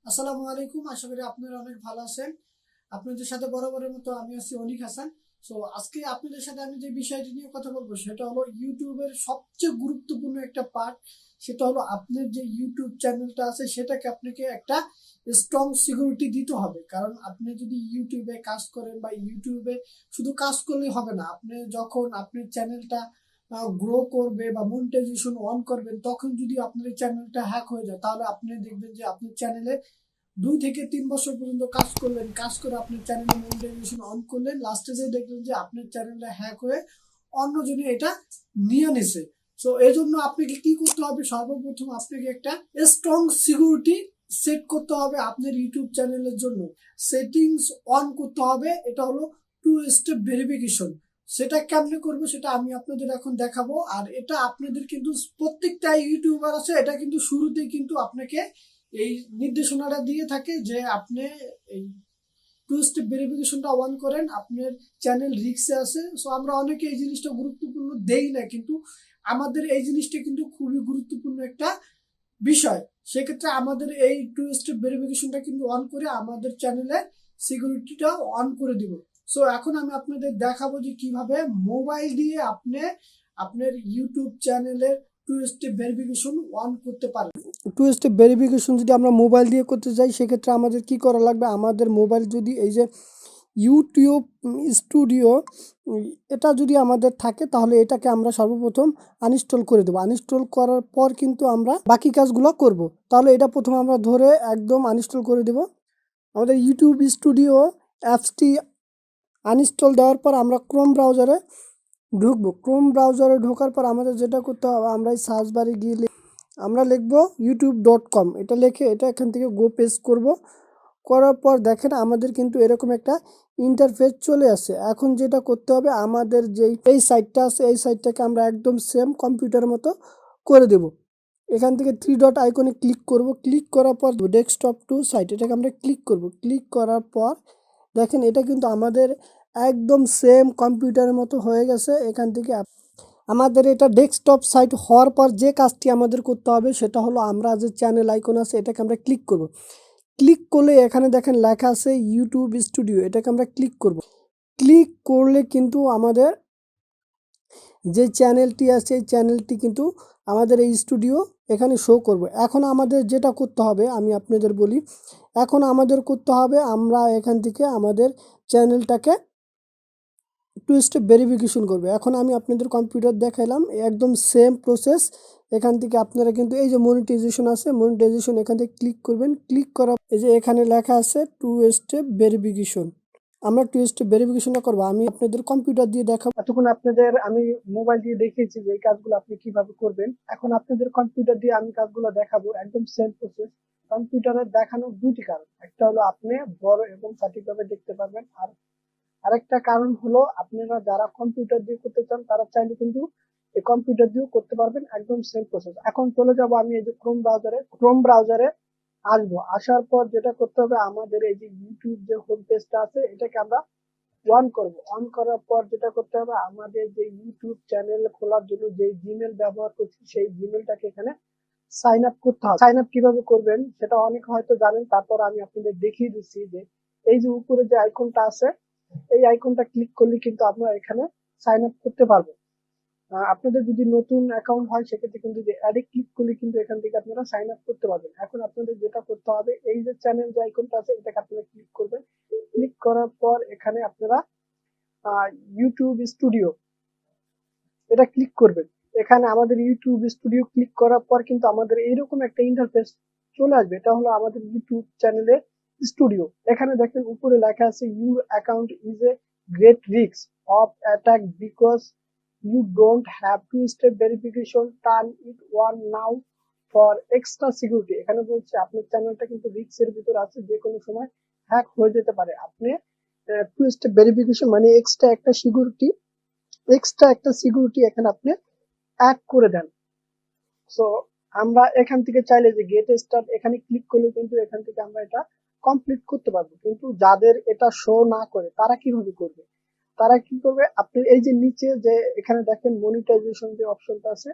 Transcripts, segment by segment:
আসসালামু আলাইকুম। আশা করি আপনারা অনেক ভালো আছেন। আপনাদের সাথে বরাবরের মতো আমি আছি অনিক হাসান। সো আজকে আপনাদের সাথে আমি যে বিষয়টি নিয়ে কথা বলবো সেটা হলো ইউটিউবের সবচেয়ে গুরুত্বপূর্ণ একটা পার্ট। সেটা হলো আপনার যে ইউটিউব চ্যানেলটা আছে সেটাকে আপনাকে একটা স্ট্রং সিকিউরিটি দিতে হবে। কারণ আপনি যদি ইউটিউবে কাজ করেন বা ইউটিউবে শুধু কাজ করলেই হবে না। আপনি যখন আপনার চ্যানেলটা গ্রো করবে বা মনিটাইজেশন অন করবেন, তখন যদি আপনার চ্যানেলটা হ্যাক হয়ে যায় তাহলে আপনি দেখবেন যে আপনার চ্যানেলে 2 থেকে 3 বছর পর্যন্ত কাজ করলেন, কাজ করে আপনার চ্যানেলে মনিটাইজেশন অন করলেন, লাস্টে যে দেখলেন যে আপনার চ্যানেলটা হ্যাক হয়ে অন্যজনে এটা নিয়ে নিছে। সো এই জন্য আপনাকে কি করতে হবে? সর্বপ্রথম আপনাকে একটা স্ট্রং সিকিউরিটি সেট করতে হবে আপনার ইউটিউব চ্যানেলের জন্য। সেটিংস অন করতে হবে। এটা হলো 2 স্টেপ ভেরিফিকেশন। সেটা কেমনে করবো সেটা আমি আপনাদের এখন দেখাবো। আর এটা আপনাদের কিন্তু প্রত্যেকটা ইউটিউবার আছে, এটা কিন্তু শুরুতেই কিন্তু আপনাকে এই নির্দেশনাটা দিয়ে থাকে যে আপনি এই 2 স্টেপ ভেরিফিকেশনটা অন করেন, আপনার চ্যানেল রিস্কে আছে। সো আমরা অনেকে এই জিনিসটা গুরুত্বপূর্ণ দেই না, কিন্তু আমাদের এই জিনিসটা কিন্তু খুবই গুরুত্বপূর্ণ একটা বিষয়। সেক্ষেত্রে আমাদের এই 2 স্টেপ ভেরিফিকেশনটা কিন্তু অন করে আমাদের চ্যানেলের সিকিউরিটিটা অন করে দিব। সো এখন আমি আপনাদের দেখাবো যে কিভাবে মোবাইল দিয়ে আপনি আপনার ইউটিউব চ্যানেলের 2 স্টেপ ভেরিফিকেশন অন করতে পারেন। 2 স্টেপ ভেরিফিকেশন যদি আমরা মোবাইল দিয়ে করতে যাই সেক্ষেত্রে আমাদের কি করা লাগবে? আমাদের মোবাইল যদি এই যে ইউটিউব স্টুডিও এটা যদি আমাদের থাকে তাহলে এটাকে আমরা সর্বপ্রথম আনইনস্টল করে দেবো। আনইনস্টল করার পর কিন্তু আমরা বাকি কাজগুলো করব। তাহলে এটা প্রথমে আমরা ধরে একদম আনইনস্টল করে দেব। আমাদের ইউটিউব স্টুডিও অ্যাপসটি আনইনস্টল দেওয়ার পর আমরা ক্রোম ব্রাউজারে ঢুকবো। ক্রোম ব্রাউজারে ঢোকার পর আমাদের যেটা করতে হবে, আমরা এই সার্চ বারে গিয়ে আমরা লিখবো youtube.com। এটা লিখে এটা এখান থেকে গো পেজ করব। করার পর দেখেন আমাদের কিন্তু এরকম একটা ইন্টারফেস চলে আসে। এখন যেটা করতে হবে, আমাদের যেই এই সাইটটা আছে এই সাইটটাকে আমরা একদম সেম কম্পিউটারের মতো করে দেব। এখান থেকে 3 ডট আইকনে ক্লিক করব। ক্লিক করার পর ডেস্কটপ টু সাইট এটাকে আমরা ক্লিক করব। ক্লিক করার পর দেখেন এটা কিন্তু আমাদের একদম সেম কম্পিউটারের মতো হয়ে গেছে। এখান থেকে আমাদের এটা ডেস্কটপ সাইট হওয়ার পর যে কাজটি আমাদের করতে হবে সেটা হলো, আমরা যে চ্যানেল আইকন আছে এটাকে আমরা ক্লিক করব। ক্লিক করলে এখানে দেখেন লেখা আছে ইউটিউব স্টুডিও, এটাকে আমরা ক্লিক করব। ক্লিক করলে কিন্তু আমাদের যে চ্যানেলটি আছে এই চ্যানেলটি কিন্তু আমাদের এই স্টুডিও এখানে শো করবে। এখন আমাদের যেটা করতে হবে আমি আপনাদের বলি, এখন আমাদের করতে হবে আমরা এখান থেকে আমাদের চ্যানেলটাকে 2 স্টেপ ভেরিফিকেশন করবে। এখন আমি আপনাদের কম্পিউটার দেখাইলাম, একদম সেম প্রসেস। এখান থেকে আপনারা কিন্তু এই যে মনিটাইজেশন আছে, মনিটাইজেশন এখান থেকে ক্লিক করবেন। ক্লিক করা এই যে এখানে লেখা আছে 2 স্টেপ ভেরিফিকেশন। আমরা 2 স্টেপ ভেরিফিকেশনটা করবো। আমি আপনাদের কম্পিউটার দিয়ে দেখাবো। এতক্ষণ আপনাদের আমি মোবাইল দিয়ে দেখিয়েছি যে এই কাজগুলো আপনি কিভাবে করবেন। এখন আপনাদের কম্পিউটার দিয়ে আমি কাজগুলো দেখাবো, একদম সেম প্রসেস। কম্পিউটারে দেখানোর দুটি কারণ, একটা হলো আপনি বড় এবং সঠিকভাবে দেখতে পারবেন, আর আরেকটা কারণ হলো আপনারা যারা কম্পিউটার দিয়ে করতে চান তারা চাইলে কিন্তু এই কম্পিউটার দিয়েও করতে পারবেন, একদম সেম প্রসেস। এখন চলে যাব আমি এই যে ক্রোম ব্রাউজারে আসবো। আসার পর যেটা করতে হবে, আমাদের এই যে ইউটিউব যে হোম পেজটা আছে এটাকে আমরা অন করব। অন করার পর যেটা করতে হবে, আমাদের যে ইউটিউব চ্যানেল খোলার জন্য যে জিমেল ব্যবহার করছি সেই জিমেলটাকে এখানে সাইন আপ করতে হবে। সাইন আপ কিভাবে করবেন সেটা অনেক হয়তো জানেন, তারপর আমি আপনাদের দেখিয়ে দিচ্ছি যে এই যে উপরে যে আইকনটা আছে এই আইকনটা ক্লিক করলে কিন্তু আপনারা এখানে সাইন আপ করতে পারবেন। আপনাদের যদি নতুন অ্যাকাউন্ট হয় সেক্ষেত্রে কিন্তু যে অ্যাডে ক্লিক করলে কিন্তু এখান থেকে আপনারা সাইন আপ করতে পারবেন। এখন আপনাদের যেটা করতে হবে, এই যে চ্যানেল যে আইকনটা আছে এটাকে আপনারা ক্লিক করবেন। ক্লিক করার পর এখানে আপনারা ইউটিউব স্টুডিও এটা ক্লিক করবেন। এখানে আমাদের ইউটিউব স্টুডিও ক্লিক করার পর কিন্তু আমাদের এইরকম একটা ইন্টারফেস চলে আসবে। এটা হলো আমাদের ইউটিউব চ্যানেলের স্টুডিও। এখানে দেখেন উপরে লেখা আছে your account is a great risk of attack because you don't have two step verification, turn it on now for extra security. এখানে বলছে আপনার চ্যানেলটা কিন্তু রিস্কের ভিতর আছে, যে কোনো সময় হ্যাক হয়ে যেতে পারে। আপনি 2 স্টেপ ভেরিফিকেশন মানে এক্সট্রা একটা সিকিউরিটি এখানে আপনি অ্যাড করে দেন। সো আমরা এখান থেকে চাইলে যে গেট স্টার্ট এখানে ক্লিক করলে কিন্তু এখান থেকে আমরা এটা কমপ্লিট করতে পারবো। কিন্তু যাদের এটা শো না করে তারা কিভাবে করবে? তারা কি করবে, আপনি এই যে নিচে যে এখানে দেখেন মনিটাইজেশন যে অপশনটা আছে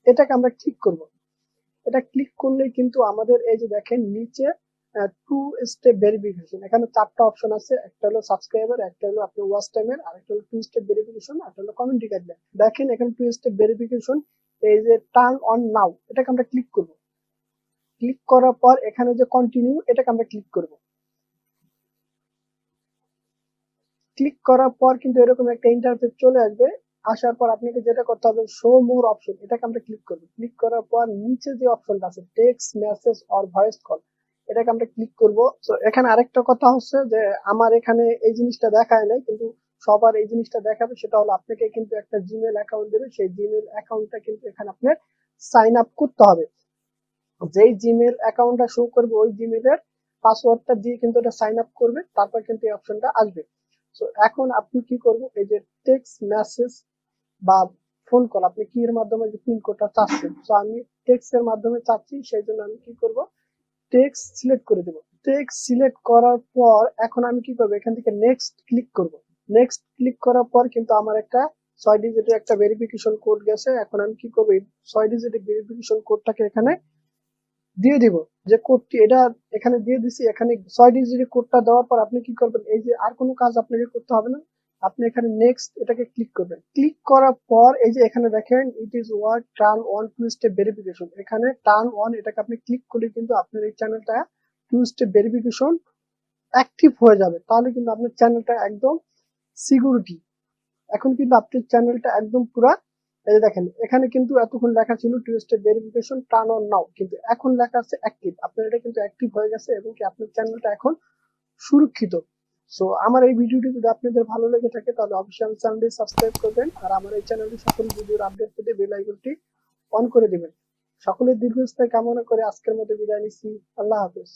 এটাকে আমরা ক্লিক করব। এটা ক্লিক করলে কিন্তু আমাদের এই যে দেখেন নিচে টু স্টেপ ভেরিফিকেশন। এখানে 4টা অপশন আছে, একটা হলো সাবস্ক্রাইবার, একটা হলো আপনার ওয়াচ টাইমের, আর একটা হলো টু স্টেপ ভেরিফিকেশন, আর একটা হলো কমিউনিটি গাইডলাইন। দেখেন এখানে টু স্টেপ ভেরিফিকেশন, এই যে টার্ন অন নাও এটাকে আমরা ক্লিক করব। ক্লিক করার পর এখানে যে কন্টিনিউ এটাকে আমরা ক্লিক করব। ক্লিক করার পর কিন্তু এরকম একটা ইন্টারফেস চলে আসবে। আসার পর আপনাকে যেটা করতে হবে, শো মোর অপশন, এটাকে আমরা ক্লিক করব। ক্লিক করার পর নিচে যে অপশনটা আছে text message or voice call, এটাকে আমরা ক্লিক করব। তো এখানে আরেকটা কথা হচ্ছে যে আমার এখানে এই জিনিসটা দেখায় নাই, কিন্তু সবার এই জিনিসটা দেখাবে। সেটা হলো আপনাকে কিন্তু একটা জিমেল অ্যাকাউন্ট দেবে, সেই জিমেল অ্যাকাউন্টটা কিন্তু এখানে আপনার সাইন আপ করতে হবে। যেই জিমেল অ্যাকাউন্টটা শো করবে ওই জিমেলের পাসওয়ার্ডটা দিয়ে কিন্তু এটা সাইন আপ করবে, তারপর কিন্তু এই অপশনটা আসবে। সো এখন আপনি কি করবেন, এই যে টেক্সট মেসেজ বা ফোন কল আপনি কি এর মাধ্যমে যে পিন কোডটা চাচ্ছেন, তো আমি টেক্সট এর মাধ্যমে চাচ্ছি, সেই জন্য আমি কি করব, টেক্সট সিলেক্ট করে দেব। টেক্সট সিলেক্ট করার পর এখন আমি কি করব, এখান থেকে নেক্সট ক্লিক করব। নেক্সট ক্লিক করার পর কিন্তু আমার একটা 6 ডিজিটের একটা ভেরিফিকেশন কোড গেছে। এখন আমি কি করব, এই 6 ডিজিটের ভেরিফিকেশন কোডটাকে এখানে দিয়ে দিব। যে কোডটি এটা এখানে দিয়ে দিছি, এখানে 6 ডিজিটের কোডটা দেওয়ার পর আপনি কি করবেন, এই যে আর কোনো কাজ আপনাকে করতে হবে না, আপনি এখানে নেক্সট এটাকে ক্লিক করবেন। ক্লিক করার পর এই যে এখানে দেখেন it is work turn on two step verification, এখানে টার্ন অন এটাকে আপনি ক্লিক করলে কিন্তু আপনার এই চ্যানেলটা টু স্টেপ ভেরিফিকেশন অ্যাক্টিভ হয়ে যাবে। তাহলে কিন্তু আপনার চ্যানেলটা একদম সিকিউরিটি। এখন কিন্তু আপনার চ্যানেলটা একদম পুরা, এই যে দেখেন এখানে কিন্তু এতক্ষণ লেখা ছিল two step verification turn on now, কিন্তু এখন লেখা আছে অ্যাক্টিভ। আপনার এটা কিন্তু অ্যাক্টিভ হয়ে গেছে এবং কি আপনার চ্যানেলটা এখন সুরক্ষিত। সো আমার এই ভিডিওটি যদি আপনাদের ভালো লেগে থাকে তাহলে অবশ্যই আমার চ্যানেলটি সাবস্ক্রাইব করবেন, আর আমার এই চ্যানেলটি সকল ভিডিওর আপডেট পেতে বেল আইকনটি অন করে দিবেন। সকলের দীর্ঘস্থায়ী কামনা করে আজকের মতো বিদায় নিচ্ছি। আল্লাহ হাফেজ।